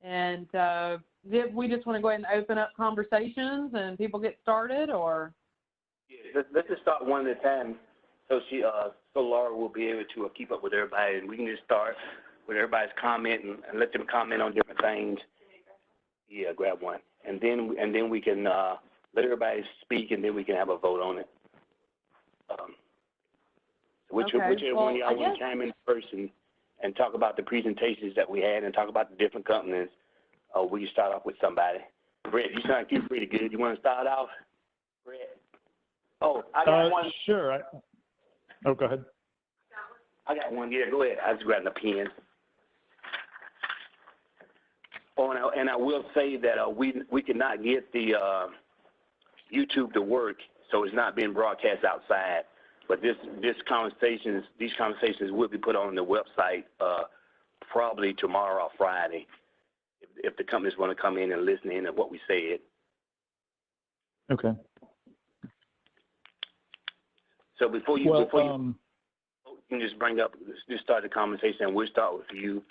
And we just want to go ahead and open up conversations and people get started, or? Yeah, let's just start one at a time. So so Laura will be able to keep up with everybody, and we can just start with everybody's comment and let them comment on different things. Yeah, grab one, and then we can let everybody speak, and then we can have a vote on it. Whichever one of y'all want to chime in first and talk about the presentations that we had and talk about the different companies. We can start off with somebody. Brett, you sound like you're pretty good. You want to start off, Brett? Oh, I got one. Sure. Go ahead. I got one. Yeah, go ahead. I was grabbing a pen. Oh, and I will say that we cannot get the YouTube to work, so it's not being broadcast outside. But these conversations will be put on the website probably tomorrow or Friday, if the companies want to come in and listen in to what we said. Okay. So before you can just just start the conversation, and we'll start with you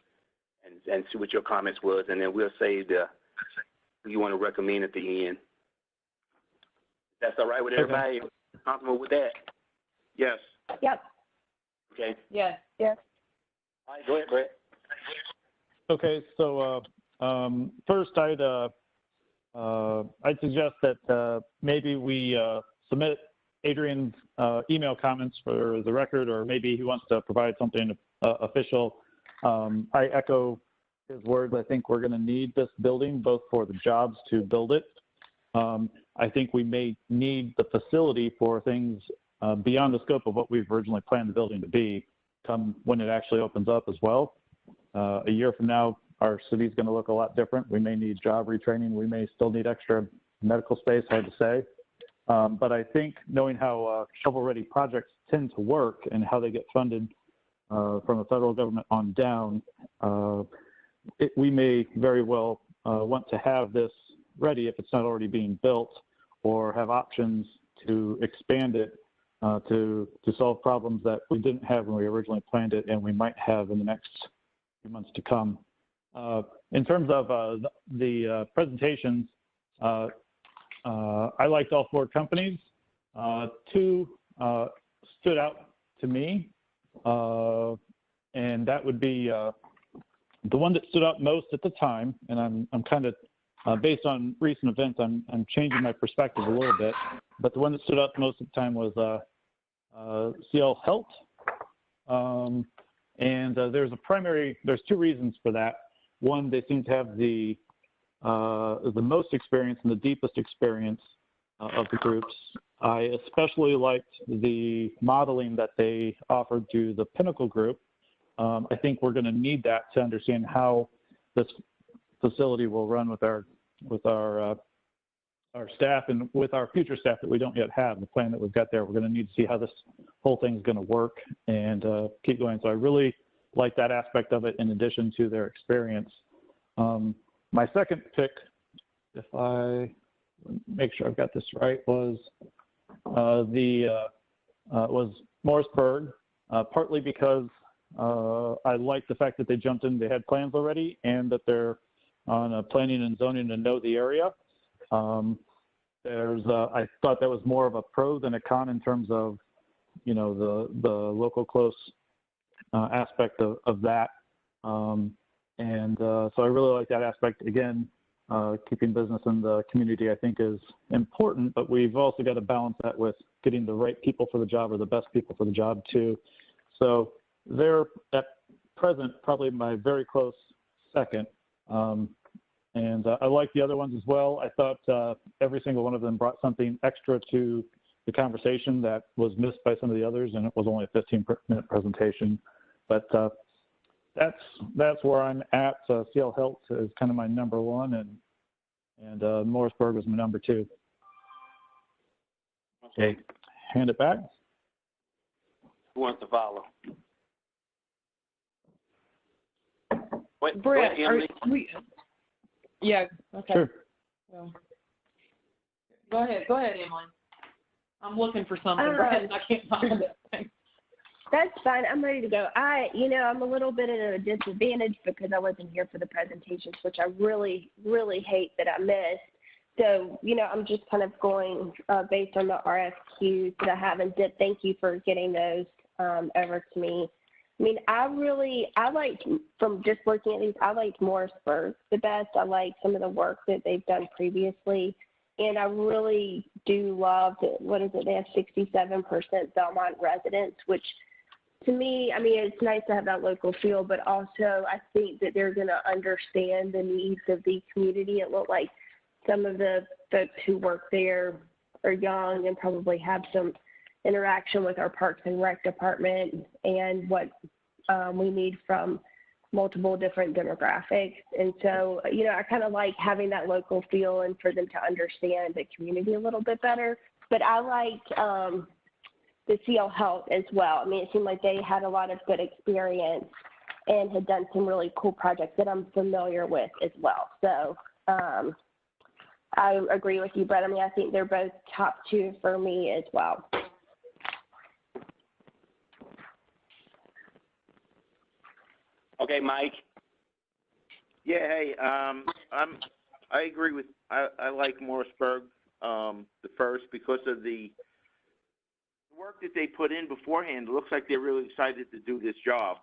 and see what your comments was, and then we'll say who you want to recommend at the end. That's all right with everybody? Okay. Comfortable with that? Yes. Yep. Okay. Yes. Yes. All right, go ahead, Brett. Okay, so first I'd suggest that maybe we submit Adrian's email comments for the record, or maybe he wants to provide something official. I echo his words. I think we're going to need this building both for the jobs to build it. I think we may need the facility for things beyond the scope of what we've originally planned the building to be come when it actually opens up as well. A year from now, our city's going to look a lot different. We may need job retraining. We may still need extra medical space, hard to say. But I think knowing how shovel-ready projects tend to work and how they get funded from the federal government on down, we may very well want to have this ready if it's not already being built, or have options to expand it to solve problems that we didn't have when we originally planned it and we might have in the next few months to come. In terms of the presentations, I liked all four companies. Two stood out to me, and that would be the one that stood out most at the time, and I'm kind of, based on recent events, I'm changing my perspective a little bit, but the one that stood out most at the time was CL Health. And there's two reasons for that. One, they seem to have the most experience and the deepest experience of the groups. I especially liked the modeling that they offered to the Pinnacle Group. I think we're going to need that to understand how this facility will run with our staff and with our future staff that we don't yet have. The plan that we've got there, we're going to need to see how this whole thing is going to work and keep going. So I really like that aspect of it in addition to their experience. My second pick, if I make sure I've got this right, was Morrisburg, partly because I like the fact that they jumped in, they had plans already, and that they're on planning and zoning and know the area. I thought that was more of a pro than a con in terms of, the local close aspect of that. So I really like that aspect. Again, keeping business in the community, I think, is important, but we've also got to balance that with getting the right people for the job, or the best people for the job too. So they're at present probably my very close second. And I like the other ones as well. I thought every single one of them brought something extra to the conversation that was missed by some of the others, and it was only a 15-minute presentation. But that's where I'm at. CL Health is kind of my number one, and Morrisburg was my number two. Okay, hand it back. Who wants to follow? Wait, Brett, yeah, okay. Sure. Well, go ahead, Emily. I'm looking for something, Brett, and I can't find it. That's fine. I'm ready to go. I'm a little bit at a disadvantage because I wasn't here for the presentations, which I really, really hate that I missed. So, I'm just kind of going based on the RFQs that I have, and thank you for getting those over to me. I mean, I liked, from just looking at these, I liked Morrisburg the best. I like some of the work that they've done previously. And I really do love, they have 67% Belmont residents, which to me, I mean, it's nice to have that local feel, but also I think that they're going to understand the needs of the community. It looked like some of the folks who work there are young and probably have some interaction with our Parks and Rec department and what we need from multiple different demographics. And so, I kind of like having that local feel and for them to understand the community a little bit better. But I like the CL Health as well. I mean, it seemed like they had a lot of good experience and had done some really cool projects that I'm familiar with as well. So I agree with you, Brett. I mean, I think they're both top two for me as well. Okay, Mike. Yeah, hey, I agree with, I like Morrisburg, the first, because of the work that they put in beforehand. It looks like they're really excited to do this job.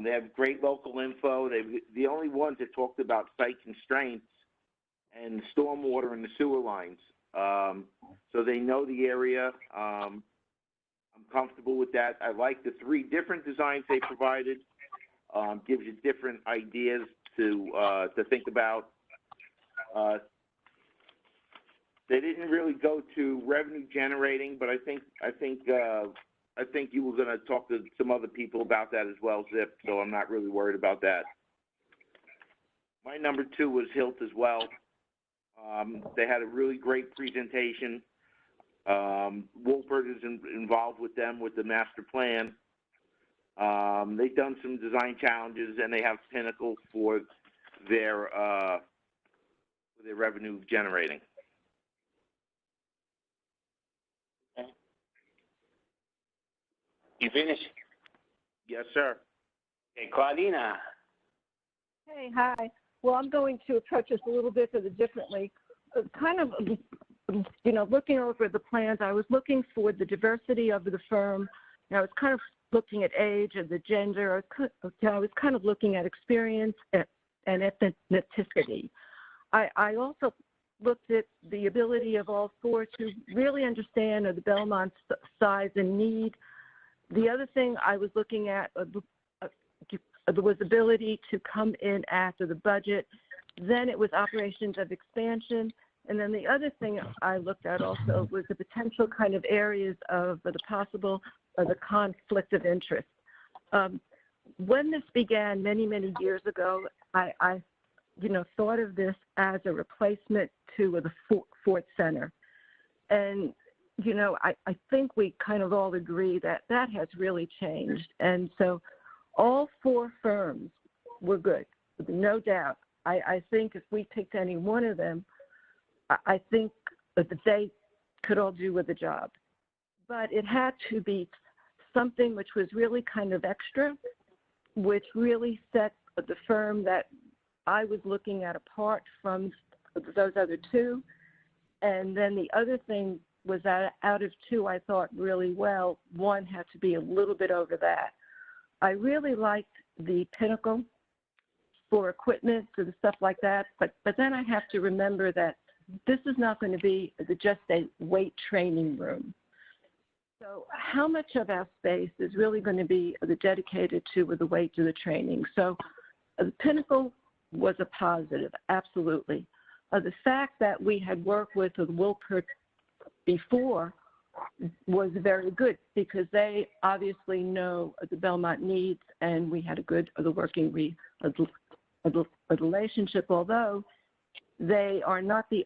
They have great local info. They're the only ones that talked about site constraints and stormwater and the sewer lines. So they know the area. I'm comfortable with that. I like the 3 different designs they provided. Gives you different ideas to think about. They didn't really go to revenue generating, but I think you were going to talk to some other people about that as well, Zip. So I'm not really worried about that. My number 2 was Hilt as well. They had a really great presentation. Wolpert is involved with them with the master plan. They've done some design challenges, and they have Pinnacle for their revenue generating. Okay. You finished? Yes, sir. Okay, Claudina. Hey, hi. Well, I'm going to approach this a little bit differently. Kind of, looking over the plans, I was looking for the diversity of the firm. I was kind of looking at age and the gender. I was kind of looking at experience and ethnicity. I also looked at the ability of all 4 to really understand the Belmont's size and need. The other thing I was looking at was ability to come in after the budget. Then it was operations of expansion. And then the other thing I looked at also was the potential kind of areas of the possible the conflict of interest. When this began many, many years ago, I thought of this as a replacement to the Fort Center. And, I think we kind of all agree that that has really changed. And so all 4 firms were good, no doubt. I think if we picked any one of them, I think that they could all do with the job. But it had to be something which was really kind of extra, which really set the firm that I was looking at apart from those other 2. And then the other thing was that out of 2, I thought really well, 1 had to be a little bit over that. I really liked the Pinnacle for equipment and stuff like that, but then I have to remember that this is not going to be just a weight training room. So how much of our space is really going to be dedicated to the weight to the training? So the Pinnacle was a positive, absolutely. The fact that we had worked with Wolpert before was very good because they obviously know the Belmont needs, and we had a good working relationship, although they are not the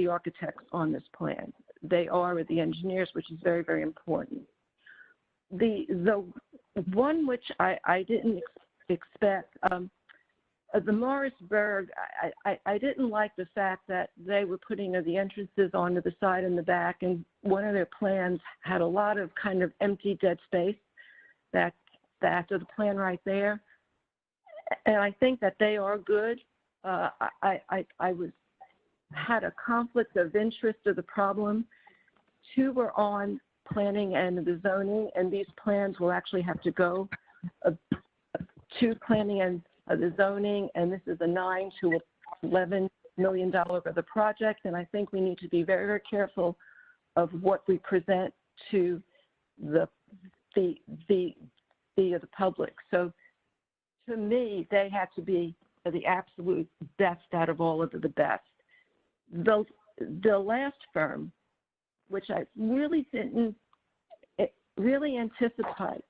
architects on this plan. They are the engineers, which is very, very important. The one which I didn't expect, The Morrisburg, I didn't like the fact that they were putting the entrances onto the side and the back, and one of their plans had a lot of kind of empty dead space back to the plan right there. And I think that they are good. I had a conflict of interest of the problem. Two were on planning and the zoning, and these plans will actually have to go to planning and the zoning, and this is a $9 to $11 million of the project, and I think we need to be very, very careful of what we present to the public. So to me, they have to be the absolute best out of all of the best. The last firm, which I really didn't really anticipate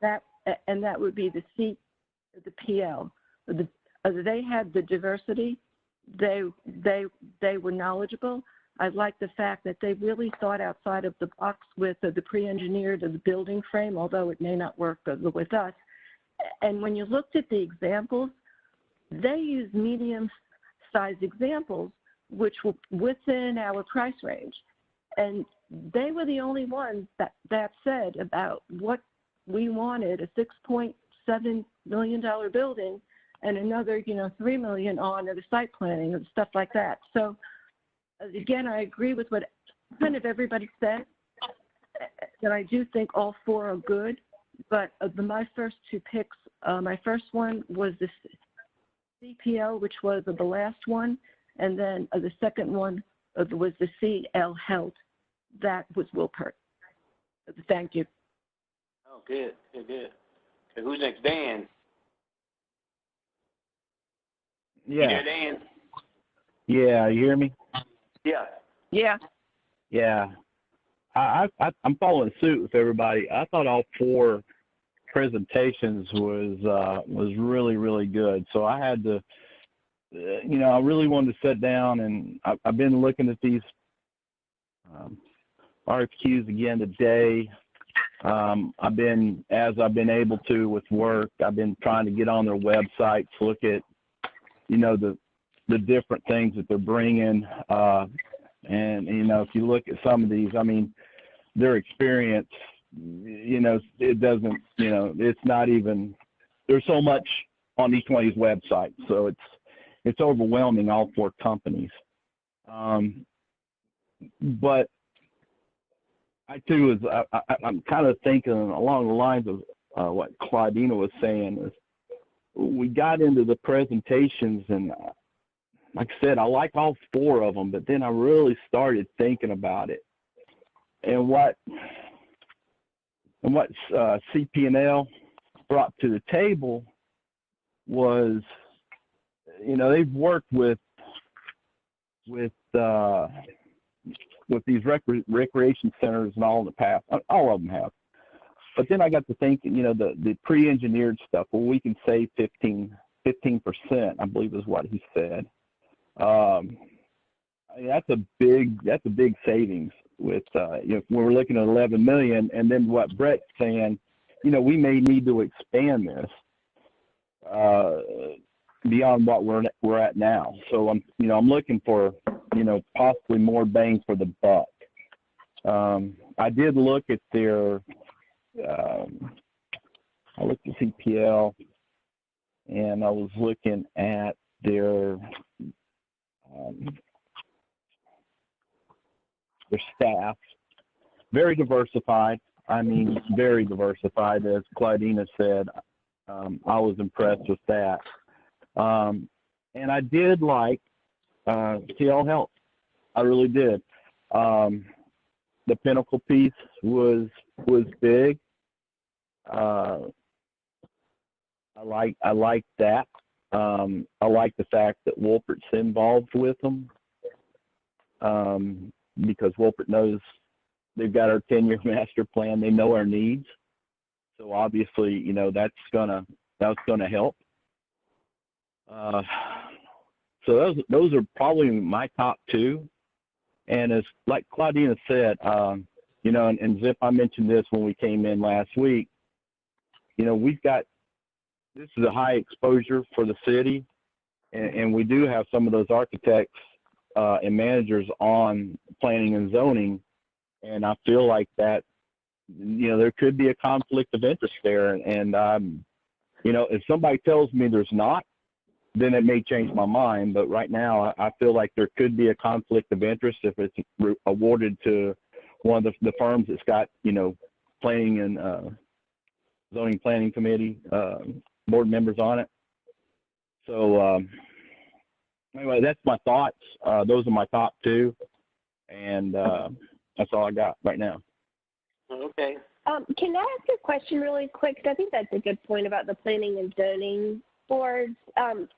that, and that would be the PL. They had the diversity. They were knowledgeable. I like the fact that they really thought outside of the box with the pre-engineered the building frame, although it may not work with us. And when you looked at the examples, they used medium-sized examples, which were within our price range. And they were the only ones that said about what we wanted, a $6.7 million building and another, $3 million on the site planning and stuff like that. So again, I agree with what kind of everybody said, that I do think all four are good, but my first two picks, my first one was the CPL, which was the last one, and then the second one was the CL Health. That was Wilpert. Thank you. Oh, good. Okay, who's next? Dan? Yeah. You there, Dan? Yeah, you hear me? Yeah. Yeah. Yeah. I'm following suit with everybody. I thought all four presentations was really, really good. So I had to, I really wanted to sit down, and I've been looking at these RFQs again today. I've been able to with work, I've been trying to get on their websites, look at, the different things that they're bringing. And, if you look at some of these, I mean, their experience, it doesn't, it's not even, there's so much on each one of these websites. So it's overwhelming, all four companies. But I'm kind of thinking along the lines of what Claudina was saying. Is we got into the presentations, and like I said, I like all four of them, but then I really started thinking about it. And what CP&L brought to the table was, they've worked with these recreation centers and all in the past. All of them have. But then I got to thinking, the pre-engineered stuff, well, we can save 15%, I believe is what he said. That's a big savings with, when we're looking at 11 million, and then what Brett's saying, we may need to expand this, beyond what we're at now. So I'm looking for, possibly more bang for the buck. I did look at their, I looked at CPL, and I was looking at their staff. Very diversified. I mean, very diversified, as Claudina said. I was impressed with that. And I did like CL Health. I really did. The Pinnacle piece was big. I like that. I like the fact that Wolpert's involved with them, because Wolpert knows they've got our 10-year master plan. They know our needs. So obviously, that's gonna help. So those are probably my top two. And as like Claudina said, and Zip, I mentioned this when we came in last week. We've got this is a high exposure for the city, and we do have some of those architects and managers on planning and zoning, and I feel like that, there could be a conflict of interest there, and if somebody tells me there's not, then it may change my mind. But right now, I feel like there could be a conflict of interest if it's awarded to one of the firms that's got, planning and zoning planning committee board members on it. So anyway, that's my thoughts. Those are my top two, and that's all I got right now. Okay. Can I ask a question really quick? 'Cause I think that's a good point about the planning and zoning boards.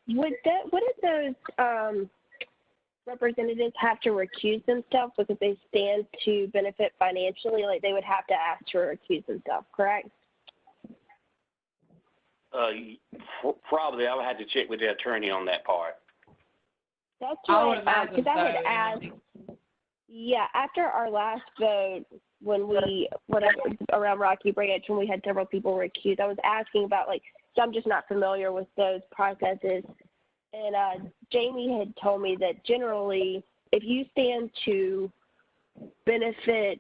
Would those representatives have to recuse themselves because they stand to benefit financially? Like they would have to ask to recuse themselves, correct? Probably. I would have to check with the attorney on that part. That's I would what, imagine because I had so. asked, yeah, after our last vote, when around Rocky Branch, when we had several people recused, I was asking about, so I'm just not familiar with those processes. And Jamie had told me that generally, if you stand to benefit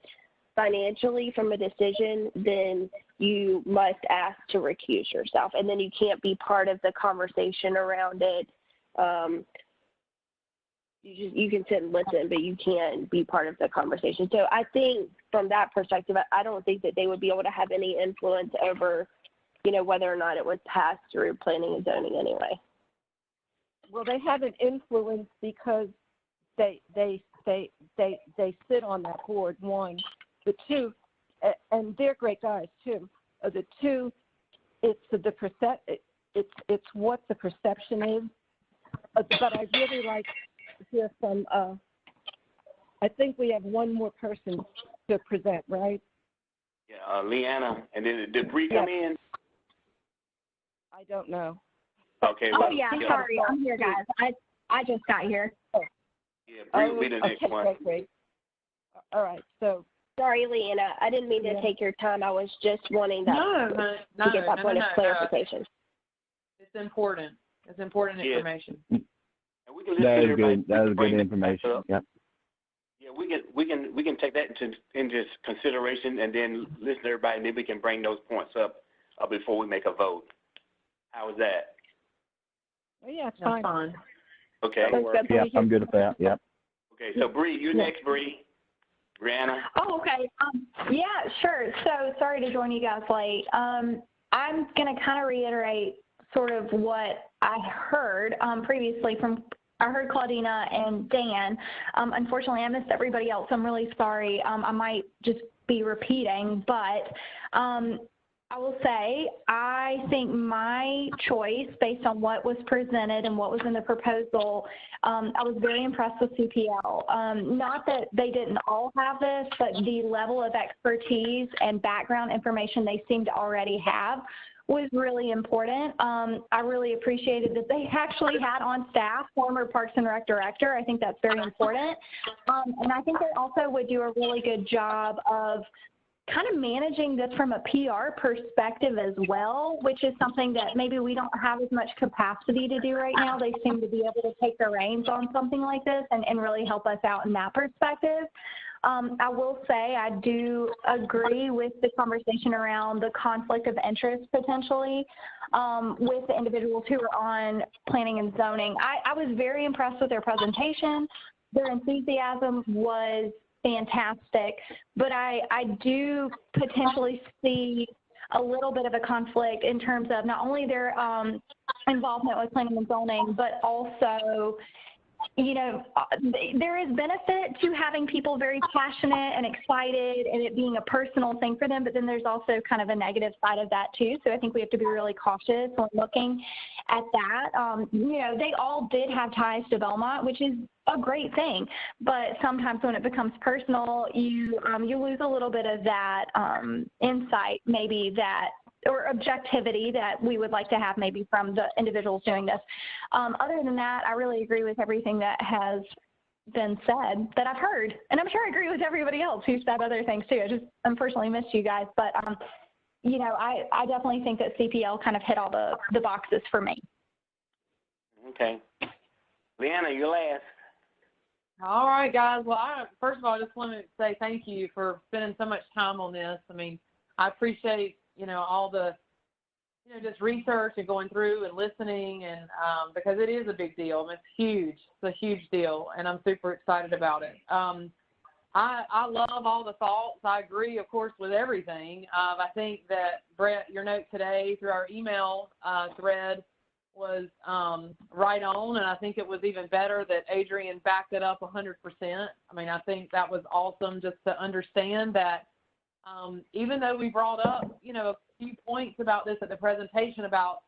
financially from a decision, then you must ask to recuse yourself, and then you can't be part of the conversation around it. You can sit and listen, but you can't be part of the conversation. So I think from that perspective, I don't think that they would be able to have any influence over, whether or not it would pass through planning and zoning anyway. Well, they have an influence because they sit on that board. One, the two, and they're great guys too. The two, it's it's what the perception is. But I really like to hear from. I think we have one more person to present, right? Yeah, Leanna, and then did Bree come in? I don't know. Okay. Oh Well, yeah, sorry, I'm here, guys. I just got here. Yeah, Bree will be the next one. Great. All right, so. Sorry, Leanna, I didn't mean to take your time. I was just wanting to get that point of clarification. It's important. It's important information. And we can listen That to is everybody. good. That is good information. Yep. Yeah, we can take that into consideration and then listen to everybody, and then we can bring those points up before we make a vote. How is that? Oh, yeah, it's That's fine. fine. Okay. Yeah, I'm good at that. Yep. Okay, so Bree, you next, Bree. Brianna. Oh, okay. Yeah, sure. So sorry to join you guys late. I'm going to kind of reiterate sort of what I heard previously I heard Claudina and Dan. Unfortunately, I missed everybody else. I'm really sorry. I might just be repeating, but I will say I think my choice, based on what was presented and what was in the proposal, I was very impressed with CPL. Not that they didn't all have this, but the level of expertise and background information they seemed to already have was really important. I really appreciated that they actually had on staff former Parks and Rec director. I think that's very important. And I think they also would do a really good job of kind of managing this from a PR perspective as well, which is something that maybe we don't have as much capacity to do right now. They seem to be able to take the reins on something like this and really help us out in that perspective. I will say I do agree with the conversation around the conflict of interest potentially with the individuals who are on planning and zoning. I was very impressed with their presentation. Their enthusiasm was fantastic, but I do potentially see a little bit of a conflict in terms of not only their involvement with planning and zoning, but also, there is benefit to having people very passionate and excited and it being a personal thing for them, but then there's also kind of a negative side of that too. So I think we have to be really cautious when looking at that. They all did have ties to Belmont, which is a great thing, but sometimes when it becomes personal, you lose a little bit of that insight, maybe that, or objectivity that we would like to have maybe from the individuals doing this. Other than that, I really agree with everything that has been said that I've heard, and I'm sure I agree with everybody else who said other things too. I just unfortunately missed you guys, but I definitely think that CPL kind of hit all the boxes for me. Okay. Leanna, you're last. All right, guys. Well, first of all, I just want to say thank you for spending so much time on this. I mean, I appreciate, all the, just research and going through and listening, and because it is a big deal. I mean, it's huge. It's a huge deal, and I'm super excited about it. I love all the thoughts. I agree, of course, with everything. I think that, Brett, your note today through our email thread was right on, and I think it was even better that Adrian backed it up 100%. I mean, I think that was awesome just to understand that even though we brought up, a few points about this at the presentation about,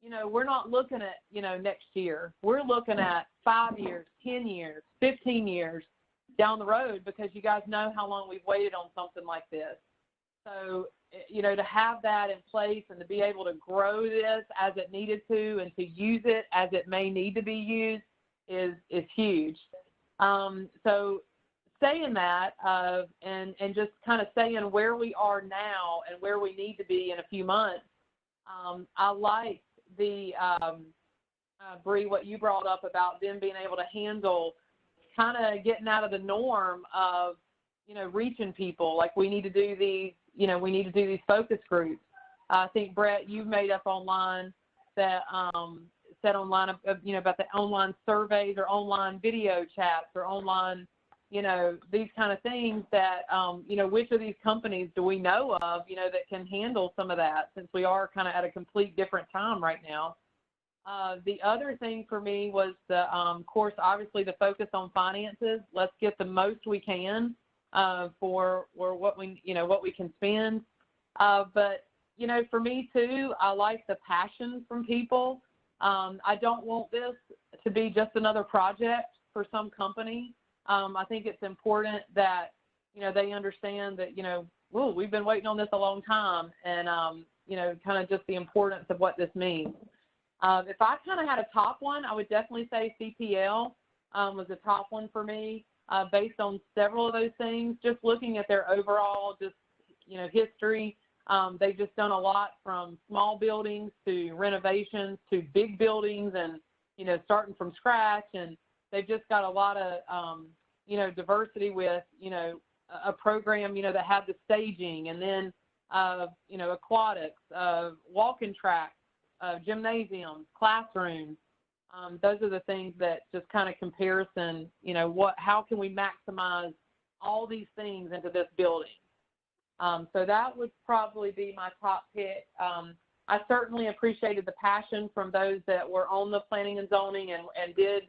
we're not looking at, next year. We're looking at 5 years, 10 years, 15 years down the road, because you guys know how long we've waited on something like this. So, to have that in place and to be able to grow this as it needed to and to use it as it may need to be used is huge. So saying that and just kind of saying where we are now and where we need to be in a few months, I like the, Bree, what you brought up about them being able to handle kind of getting out of the norm of, reaching people. Like we need to do these, these focus groups. I think, Brett, you've made up online that said online, about the online surveys or online video chats or online, these kind of things that, which of these companies do we know of, that can handle some of that, since we are kind of at a complete different time right now. The other thing for me was the, of course, obviously the focus on finances. Let's get the most we can for what we, what we can spend. But, for me too, I like the passion from people. I don't want this to be just another project for some company. I think it's important that, they understand that, we've been waiting on this a long time, and, kind of just the importance of what this means. If I kind of had a top one, I would definitely say CPL was a top one for me, based on several of those things. Just looking at their overall, history, they've just done a lot, from small buildings to renovations to big buildings, and starting from scratch. And they've just got a lot of diversity with a program that had the staging, and then aquatics, walking tracks, gymnasiums, classrooms. Those are the things that just kind of comparison, how can we maximize all these things into this building? So that would probably be my top pick. I certainly appreciated the passion from those that were on the planning and zoning and did,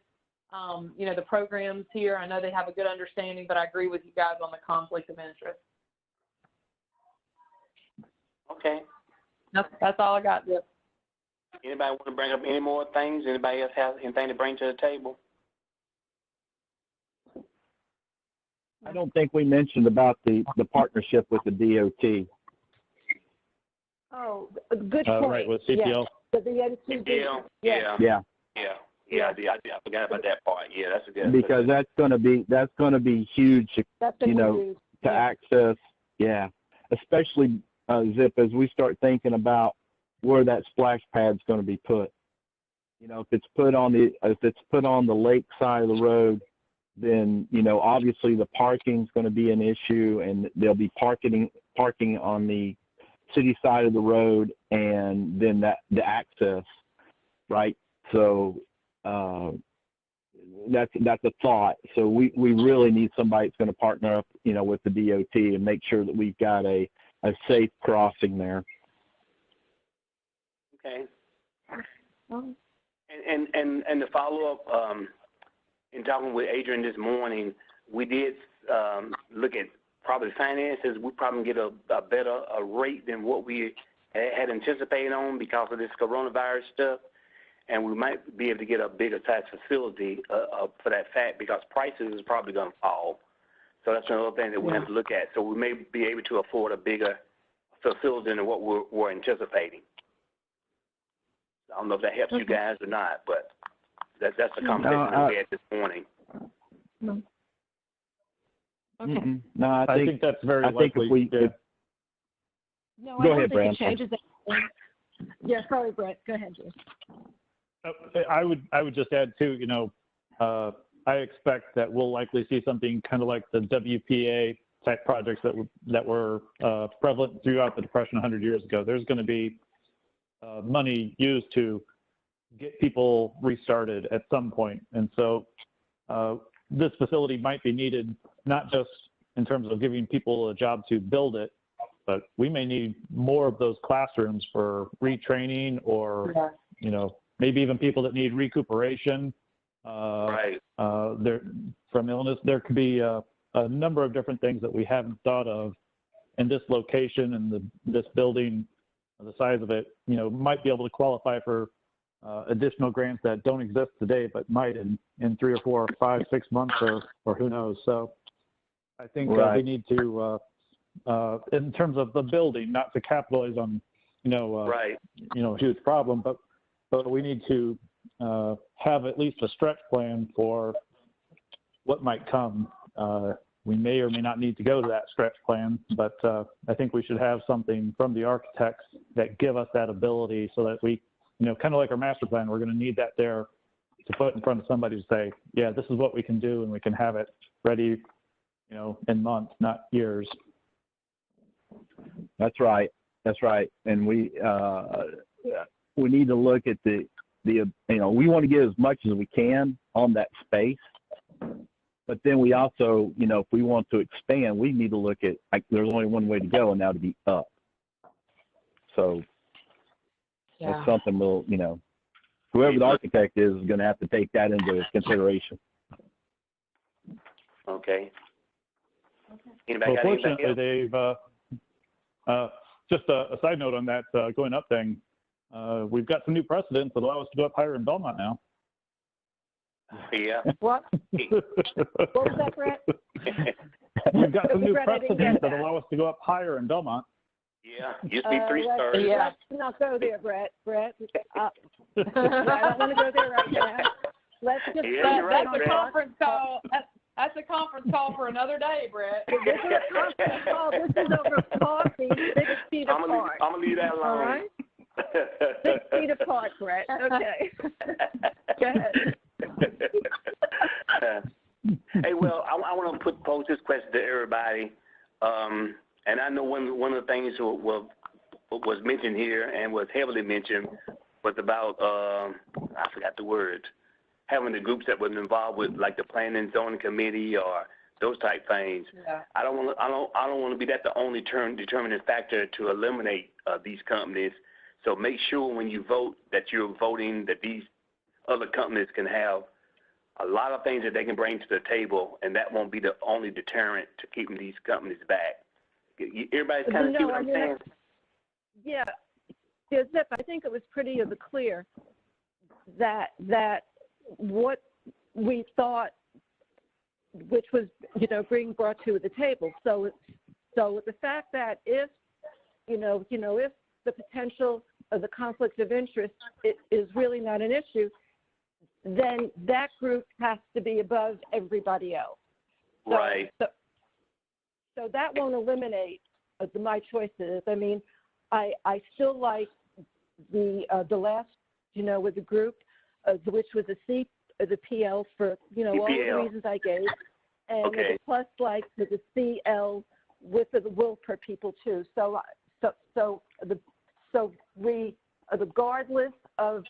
the programs here. I know they have a good understanding, but I agree with you guys on the conflict of interest. Okay. That's all I got, Dip. Anybody want to bring up any more things? Anybody else have anything to bring to the table? I don't think we mentioned about the partnership with the DOT. Oh, good point. Right, with CPL. Yeah. The NCD. Yeah. I forgot about that part. Yeah, that's a good. Because that's going to be huge. That's to access. Yeah, especially Zip, as we start thinking about where that splash pad's going to be put. If it's put on the lake side of the road, then obviously the parking's going to be an issue, and there'll be parking on the city side of the road, and then the access, right? So that's a thought. So we really need somebody that's going to partner up, with the DOT and make sure that we've got a safe crossing there. Okay. And the follow up, in talking with Adrian this morning, we did look at probably finances. We probably get a better rate than what we had anticipated on because of this coronavirus stuff, and we might be able to get a bigger size facility for that fact, because prices is probably going to fall. So that's another thing that we have to look at. So we may be able to afford a bigger facility than what we're anticipating. I don't know if that helps you guys or not, but that's the conversation that we had this morning. No. Okay. No, I think that's very likely. No, Go I ahead, don't think it Brad. changes anything. Yeah, sorry, Brett. Go ahead, Bruce. I would just add too, I expect that we'll likely see something kind of like the WPA type projects that were prevalent throughout the Depression 100 years ago. There's going to be money used to get people restarted at some point. And so this facility might be needed not just in terms of giving people a job to build it, but we may need more of those classrooms for retraining or, maybe even people that need recuperation Right. from illness. There could be a number of different things that we haven't thought of in this location and this building, the size of it, might be able to qualify for additional grants that don't exist today, but might in 3 or 4 or 5, 6 months or who knows. So I think we need to, in terms of the building, not to capitalize on, Right. a huge problem, but we need to have at least a stretch plan for what might come. We may or may not need to go to that stretch plan, but I think we should have something from the architects that give us that ability so that we, kind of like our master plan, we're going to need that there to put in front of somebody to say, yeah, this is what we can do, and we can have it ready, in months, not years. That's right. That's right. And we need to look at the we want to get as much as we can on that space. But then we also, if we want to expand, we need to look at, there's only one way to go, and that would be up. So that's something whoever the architect is going to have to take that into consideration. Okay. Anybody Well, got anything fortunately, else? they've, just a side note on that going up thing, we've got some new precedents that allow us to go up higher in Belmont now. Yeah. What? What was that, Brett? We've got some new Brett, I didn't precedents get that allow us to go up higher in Belmont. Yeah. Used to be 3 stars. Yeah. Let's not go there, Brett. I don't want to go there right now. Let's just. Yeah, you're right, That's a Brett. conference call. That's a conference call for another day, Brett. This is a conference call. This is over coffee, 6 feet I'm apart. gonna leave that alone. All right? 6 feet apart, Brett. Okay. Go ahead. Hey, well, I want to pose this question to everybody, and I know one of the things was mentioned here and was heavily mentioned was about I forgot the word, having the groups that was involved with like the planning and zoning committee or those type things. Yeah. I don't want to be that the only determining factor to eliminate these companies. So make sure when you vote that you're voting that these other companies can have a lot of things that they can bring to the table, and that won't be the only deterrent to keeping these companies back. Everybody's kind of see what I'm saying? Yeah, Zip, I think it was pretty clear that what we thought, which was, being brought to the table. So the fact that if the potential of the conflict of interest is really not an issue, then that group has to be above everybody else. So, Right. So that won't eliminate my choices. I mean, I still like the last, with the group, which was the PL for, all the reasons I gave, and Okay. the plus like the CL with the will per people too. So we, regardless of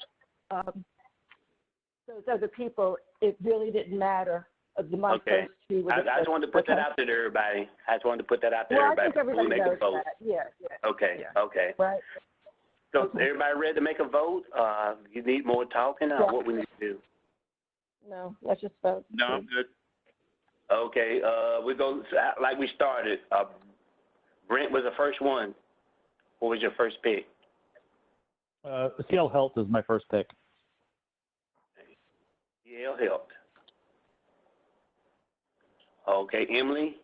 those other people, it really didn't matter. My Okay. first two were I the just wanted to put that out there to everybody. I just wanted to put that out there to Well, I everybody think before we everybody make a knows vote. that. Yeah. Okay. Yeah. Okay. Right. So Okay. everybody ready to make a vote? You need more talking, or Yeah. what we need to do? No, let's just vote. No, I'm good. Okay. We go like we started. Brent was the first one. What was your first pick? CL Health is my first pick. Yale helped. Okay, Emily.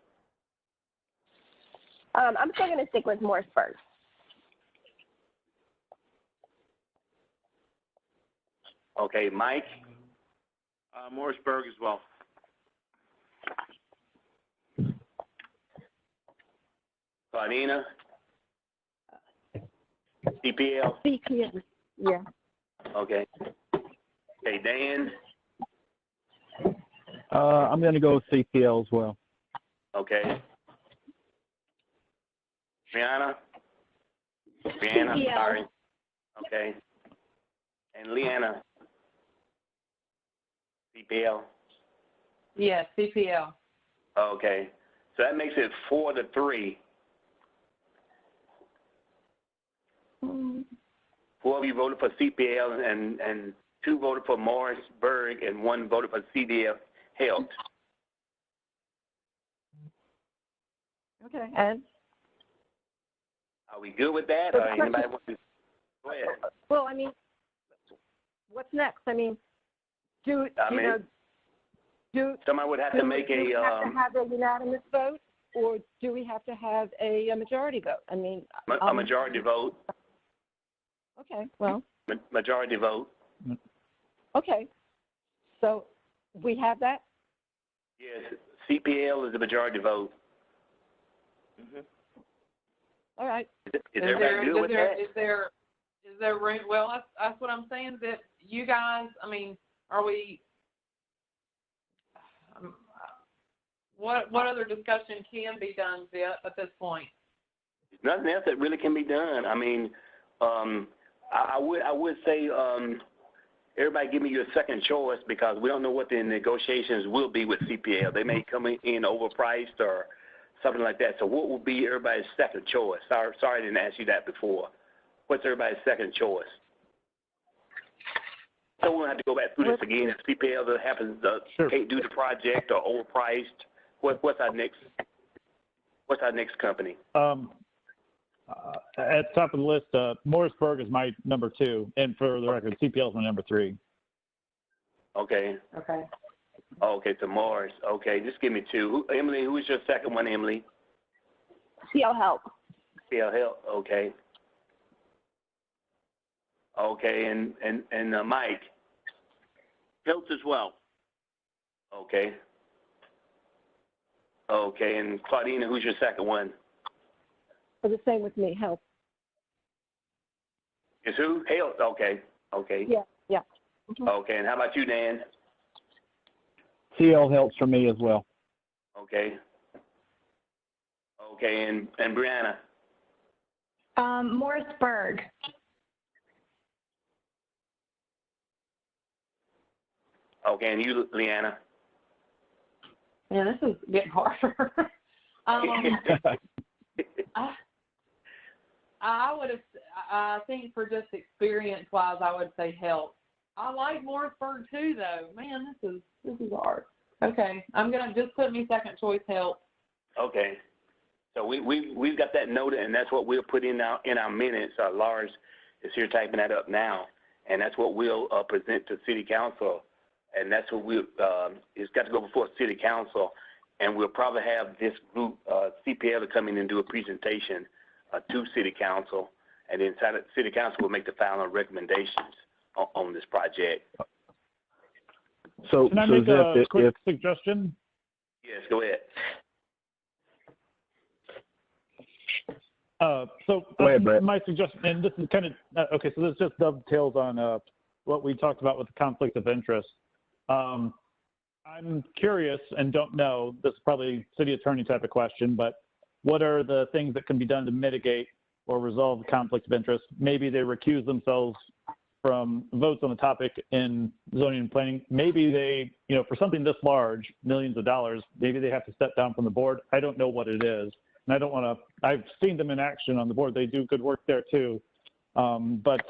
I'm still going to stick with Morrisburg. Okay, Mike. Morrisburg as well. Claudina. CPL? CPL, yeah. Okay. Okay, Dan? I'm going to go with CPL as well. Okay. Brianna? Brianna, CPL. sorry. Okay. And Leanna? CPL? Yes, CPL. Okay. So that makes it 4-3. 4 of you voted for CPL and 2 voted for Morrisburg and 1 voted for CDF Health. Okay, and? Are we good with that? So Or the anybody question- want to? Go ahead. Well, I mean, what's next? I mean, Somebody would have to make do we have a, to have a unanimous vote, or do we have to have a majority vote? I mean, a majority vote. Okay, well, Majority vote. okay. So we have that? Yes. CPL is the majority vote. All right. Is everybody good with that? Is there room? Well, that's what I'm saying. That you guys, I mean, are we? What other discussion can be done at this point? There's nothing else that really can be done. I mean, I would say everybody give me your second choice because we don't know what the negotiations will be with CPL. They may come in overpriced or something like that. So what will be everybody's second choice? Sorry I didn't ask you that before. What's everybody's second choice? So we don't have to go back through this again. If CPL that happens can't do the project or overpriced, what's our next company? At the top of the list, Morrisburg is my number 2, and for the record, CPL is my number 3. Okay. Okay. Okay, so Morris. Okay, just give me 2. Emily, who is your second one, Emily? CL Help. CL Health. Okay. Okay, and Mike. Health as well. Okay. Okay, and Claudina, who's your second one? For the same with me, Help. Is who? Health. Okay. Okay. Yeah, yeah. Mhm. Okay, and how about you, Dan? CL helps for me as well. Okay. Okay, and Brianna? Morrisburg. Okay, and you, Leanna? Man, this is getting harder. I would have. I think for just experience-wise, I would say Help. I like Morrisburg too, though. Man, this is hard. Okay, I'm gonna just put me second choice Help. Okay. So we've got that noted, and that's what we'll put in our minutes. Lars is here typing that up now, and that's what we'll present to City Council, and that's what it's got to go before City Council, and we'll probably have this group CPL to come in and do a presentation to City Council, and then City Council will make the final recommendations on this project. So, Can I make a if quick suggestion? Yes, go ahead. So Go ahead, Brett. my suggestion, and this is kind of okay. So this just dovetails on what we talked about with the conflict of interest. I'm curious and don't know. This is probably city attorney type of question, but what are the things that can be done to mitigate or resolve the conflict of interest? Maybe they recuse themselves from votes on the topic in zoning and planning. Maybe they, for something this large, millions of dollars, maybe they have to step down from the board. I don't know what it is. And I don't want to, I've seen them in action on the board. They do good work there too. But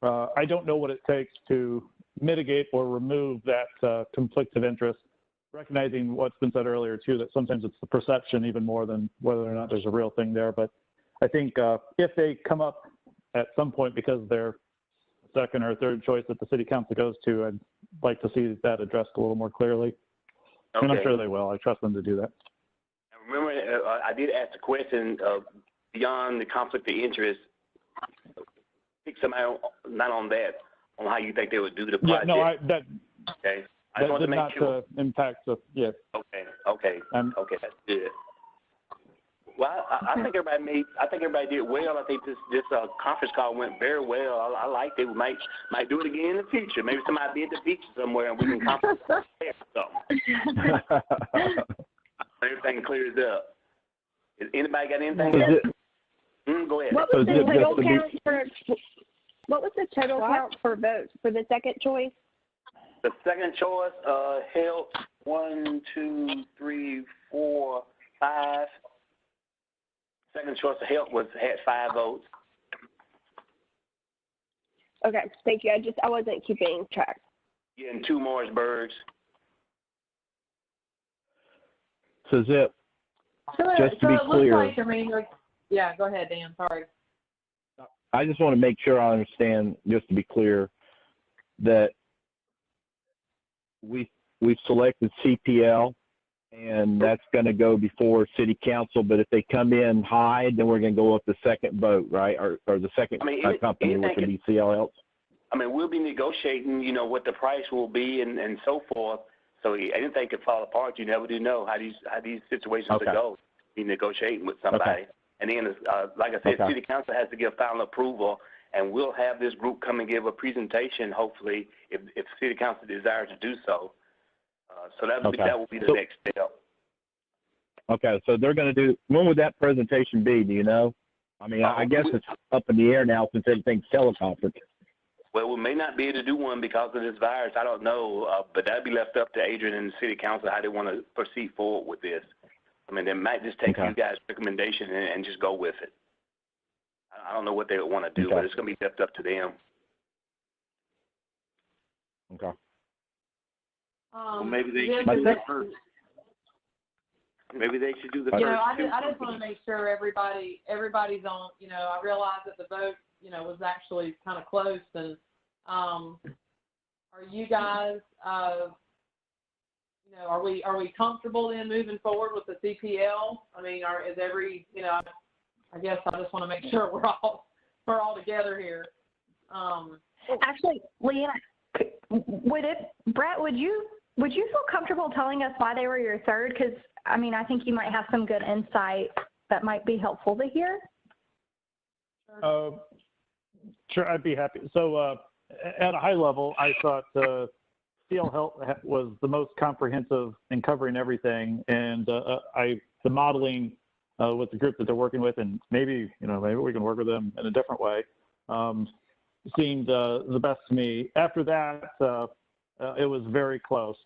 I don't know what it takes to mitigate or remove that conflict of interest, recognizing what's been said earlier too, that sometimes it's the perception even more than whether or not there's a real thing there. But I think if they come up at some point because they're second or third choice that the city council goes to, I'd like to see that addressed a little more clearly. Okay. And I'm sure they will. I trust them to do that. Remember, I did ask the question beyond the conflict of interest. Pick somebody not on that, on how you think they would do the project. Yeah, no, okay. I that just want to did make not sure. impact the, yes. Okay. Okay, that's good. Well, I think everybody did well. I think this conference call went very well. I liked it. We might do it again in the future. Maybe somebody be at the beach somewhere and we can conference there. So everything clears up. Is anybody got anything else? Go ahead. What was the total count for? What was the total count for votes for the second choice? The second choice held 1, 2, 3, 4, 5. Second choice of help had 5 votes. Okay, thank you. I wasn't keeping track. Yeah, and 2 Morrisburgs. So Zip, So just to be it clear, looks like, I mean, yeah, go ahead, Dan. Sorry. I just want to make sure I understand, just to be clear, that we've selected CPL, and that's going to go before city council. But if they come in high, then we're going to go up the second vote, right? Or the second company, which would be CLL. I mean, we'll be negotiating, what the price will be and so forth. So anything could fall apart. You never do know how these situations will go. Be negotiating with somebody. And then, like I said, city council has to give final approval, and we'll have this group come and give a presentation, hopefully, if city council desires to do so. So that will be the next step. Okay, so they're going to do. When would that presentation be? Do you know? I mean, I guess it's up in the air now since everything's teleconference. Well, we may not be able to do one because of this virus. I don't know, but that'd be left up to Adrian and the city council how they want to proceed forward with this. I mean, they might just take you guys' recommendation and just go with it. I don't know what they would want to do, but it's going to be left up to them. Okay. Well, maybe they should do the first. Maybe they should do the first. I just want to make sure everybody's on. I realize that the vote, was actually kind of close, and are you guys, are we comfortable then moving forward with the CPL? I mean, is every, I guess I just want to make sure we're all together here. Actually, Leanna, Brett, would you feel comfortable telling us why they were your third? Because, I mean, I think you might have some good insight that might be helpful to hear. Sure, I'd be happy. So at a high level, I thought CL Health was the most comprehensive in covering everything, and the modeling with the group that they're working with, and maybe we can work with them in a different way, seemed the best to me. After that, it was very close.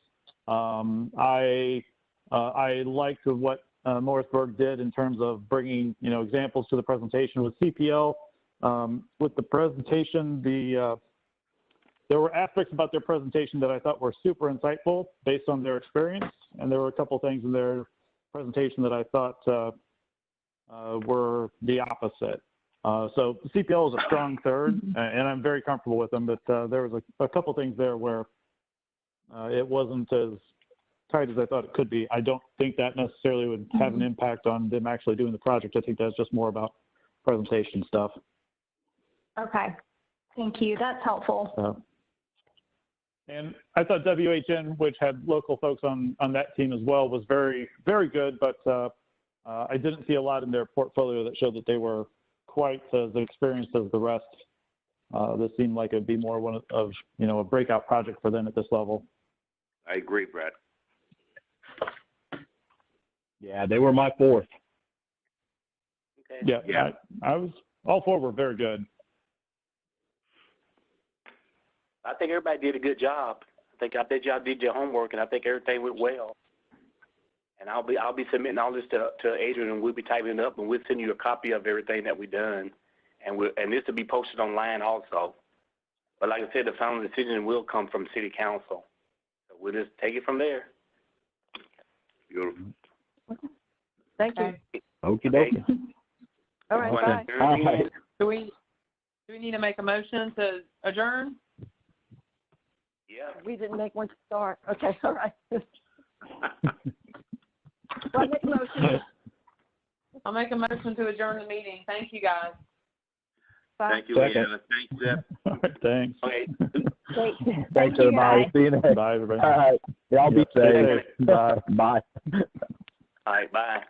I liked what Morrisburg did in terms of bringing examples to the presentation with CPL. With the presentation, there were aspects about their presentation that I thought were super insightful based on their experience, and there were a couple things in their presentation that I thought were the opposite. So CPL is a strong third, and I'm very comfortable with them, but there was a couple things there where it wasn't as tight as I thought it could be. I don't think that necessarily would have an impact on them actually doing the project. I think that's just more about presentation stuff. Okay. Thank you. That's helpful. And I thought WHN, which had local folks on that team as well, was very, very good, but I didn't see a lot in their portfolio that showed that they were quite as experienced as the rest. This seemed like it'd be more one of a breakout project for them at this level. I agree, Brett. Yeah, they were my fourth. Okay. Yeah. I was, all four were very good. I think everybody did a good job. I bet y'all did your homework, and I think everything went well. And I'll be submitting all this to Adrian, and we'll be typing it up, and we'll send you a copy of everything that we've done, and this will be posted online also. But like I said, the final decision will come from City Council. So we'll just take it from there. Beautiful. Thank you. Okie dokie. All right, bye. All right. Do we need to make a motion to adjourn? Yeah. We didn't make one to start. Okay, all right. Well, make a motion. I'll make a motion to adjourn the meeting. Thank you, guys. Bye. Thank you, Second. Leanna. Thanks, Zep. All right, thanks. Okay. Great. Thanks, you, everybody. guys. See you next. Bye, everybody. All right. Y'all be Yeah, stay safe. Bye. Bye. All right, bye.